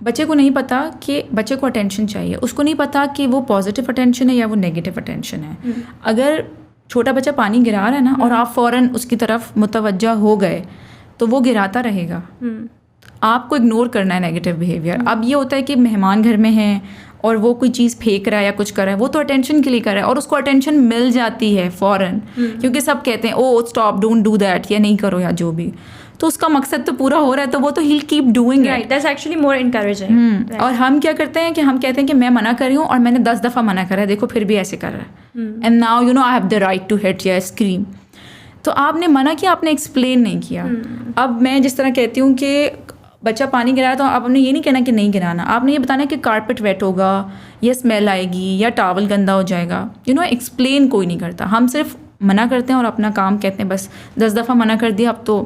بچے کو نہیں پتا کہ بچے کو اٹینشن چاہیے, اس کو نہیں پتا کہ وہ پازیٹیو اٹینشن ہے یا وہ نیگیٹو اٹینشن ہے. اگر چھوٹا بچہ پانی گرا رہا ہے نا اور آپ فوراً اس کی طرف متوجہ ہو گئے تو وہ گراتا رہے گا. آپ کو اگنور کرنا ہے نیگیٹو بیہیویئر. اب یہ ہوتا ہے کہ مہمان گھر میں ہیں اور وہ کوئی چیز پھینک رہا ہے یا کچھ کر رہا ہے, وہ تو اٹینشن کے لیے کر رہا ہے اور اس کو اٹینشن مل جاتی ہے فوراً, کیونکہ سب کہتے ہیں او اسٹاپ ڈونٹ ڈو دیٹ, یا نہیں کرو یا جو بھی, تو اس کا مقصد تو پورا ہو رہا ہے, تو وہ تو he'll keep doing it. That's actually more encouraging. اور ہم کیا کرتے ہیں کہ ہم کہتے ہیں کہ میں منع کر رہی ہوں اور میں نے 10 دفعہ منع کرا ہے, دیکھو پھر بھی ایسے کر رہا ہے, and now you know I have the right to hit یا اسکریم. تو آپ نے منع کیا, آپ نے ایکسپلین نہیں کیا. اب میں جس طرح کہتی ہوں کہ بچہ پانی گرا تو آپ نے یہ نہیں کہنا کہ نہیں گرانا, آپ نے یہ بتانا کہ کارپیٹ ویٹ ہوگا یا اسمیل آئے گی یا ٹاول گندا ہو جائے گا. یو نو ایکسپلین کوئی نہیں کرتا, ہم صرف منع کرتے ہیں اور اپنا کام کہتے ہیں بس 10 دفعہ منع کر دیا, اب تو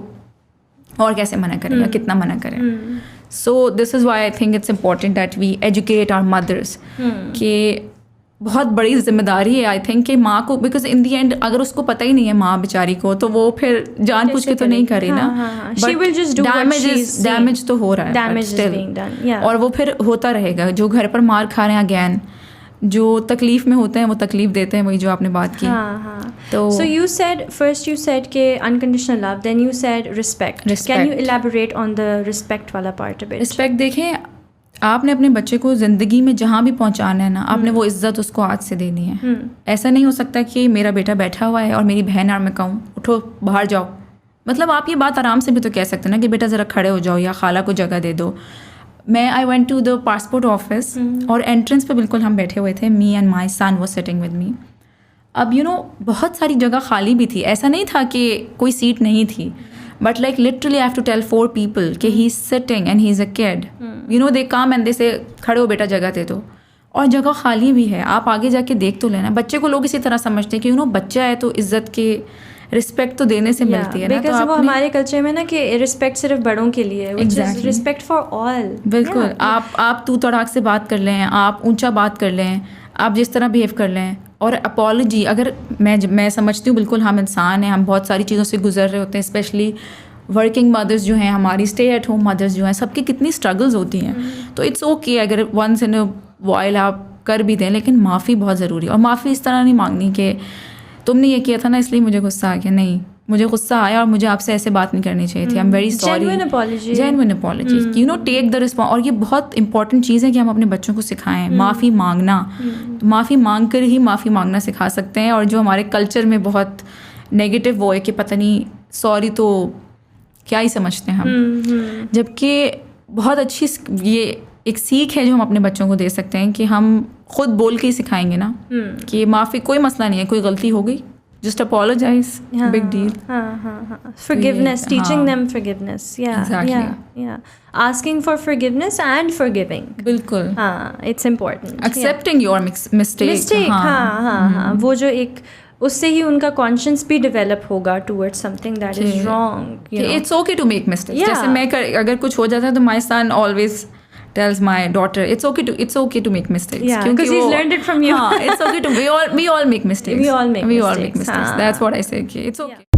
اور کیسے منع کریں یا کتنا منع کریں. So this is why I think it's important that we educate our mothers, کہ بہت بڑی ذمہ داری ہے آئی تھنک کہ ماں کو, بیکاز ان دی اینڈ اگر اس کو پتہ ہی نہیں ہے ماں بیچاری کو, تو وہ پھر جان بوجھ کے تو نہیں کرے نا, ڈیمیج تو ہو رہا ہے اور وہ پھر ہوتا رہے گا. جو گھر پر مار کھا رہے ہیں اگین, جو تکلیف میں ہوتے ہیں وہ تکلیف دیتے ہیں, وہی جو آپ نے بات کی. تو so you said first you said کہ unconditional love, then you said respect. Can you elaborate on the respect والا پارٹ؟ ریسپیکٹ دیکھیں, آپ نے اپنے بچے کو زندگی میں جہاں بھی پہنچانا ہے نا, آپ نے وہ عزت اس کو آج سے دینی ہے. ایسا نہیں ہو سکتا کہ میرا بیٹا بیٹھا ہوا ہے اور میری بہن اور میں کہوں اٹھو باہر جاؤ. مطلب آپ یہ بات آرام سے بھی تو کہہ سکتے نا کہ بیٹا ذرا کھڑے ہو جاؤ یا خالہ کو جگہ دے دو. میں I went to the passport office اور انٹرنس پہ بالکل ہم بیٹھے ہوئے تھے, me and my son was sitting with me. اب یو نو بہت ساری جگہ خالی بھی تھی, ایسا نہیں تھا کہ کوئی سیٹ نہیں تھی, but like literally I have to tell 4 people کہ he is sitting and he is a kid. You know they come and they say کھڑے ہو بیٹا جگہ دے دو, اور جگہ خالی بھی ہے, آپ آگے جا کے دیکھ تو لینا. بچے کو لوگ اسی طرح سمجھتے ہیں کہ یو نو بچہ ہے تو عزت کے رسپیکٹ تو دینے سے ملتی ہے نا. بیکاز وہ ہمارے کلچر میں نا کہ رسپیکٹ صرف بڑوں کے لیے, رسپیکٹ فار آل. بالکل, آپ تو تڑاک سے بات کر لیں, آپ اونچا بات کر لیں, آپ جس طرح بیہیو کر لیں. اور اپالوجی, اگر میں سمجھتی ہوں بالکل ہم انسان ہیں, ہم بہت ساری چیزوں سے گزر رہے ہوتے ہیں, اسپیشلی ورکنگ مدرس جو ہیں ہماری, اسٹے ایٹ ہوم مدرس جو ہیں, سب کی کتنی اسٹرگلز ہوتی ہیں. تو اٹس اوکے اگر ونس ان اے وائل آپ کر بھی دیں, لیکن معافی بہت ضروری ہے. اور معافی اس طرح نہیں مانگنی کہ تم نے یہ کیا تھا نا اس لیے مجھے غصہ آ گیا. نہیں, مجھے غصہ آیا اور مجھے آپ سے ایسے بات نہیں کرنی چاہیے تھی, I am very sorry. Genuine apology, you know take the response. اور یہ بہت امپورٹنٹ چیز ہے کہ ہم اپنے بچوں کو سکھائیں معافی مانگنا. معافی مانگ کر ہی معافی مانگنا سکھا سکتے ہیں. اور جو ہمارے کلچر میں بہت نیگیٹو وہ ہے کہ پتہ نہیں سوری تو کیا ہی سمجھتے ہیں ہم, جبکہ بہت اچھی یہ ایک سیکھ ہے جو ہم اپنے بچوں کو دے سکتے ہیں کہ ہم خود بول کے ہی سکھائیں گے نا کہ معافی کوئی مسئلہ نہیں ہے, کوئی غلطی ہو گئی, just apologise, big deal. forgiveness, teaching them forgiveness. Yeah. Asking for forgiveness and forgiving. بالکل, it's important. accepting your mistake. ہاں, وہ جو ایک اس سے ہی ان کا کانشنس بھی ڈیولپ ہوگا toward something that is wrong. It's okay to make mistakes. جیسے میں اگر کچھ ہو جاتا ہے تو my son always tells my daughter it's okay to make mistakes. Yeah, because he's learned it from you. It's okay to we all make mistakes. We all make mistakes. That's what I say. It's okay.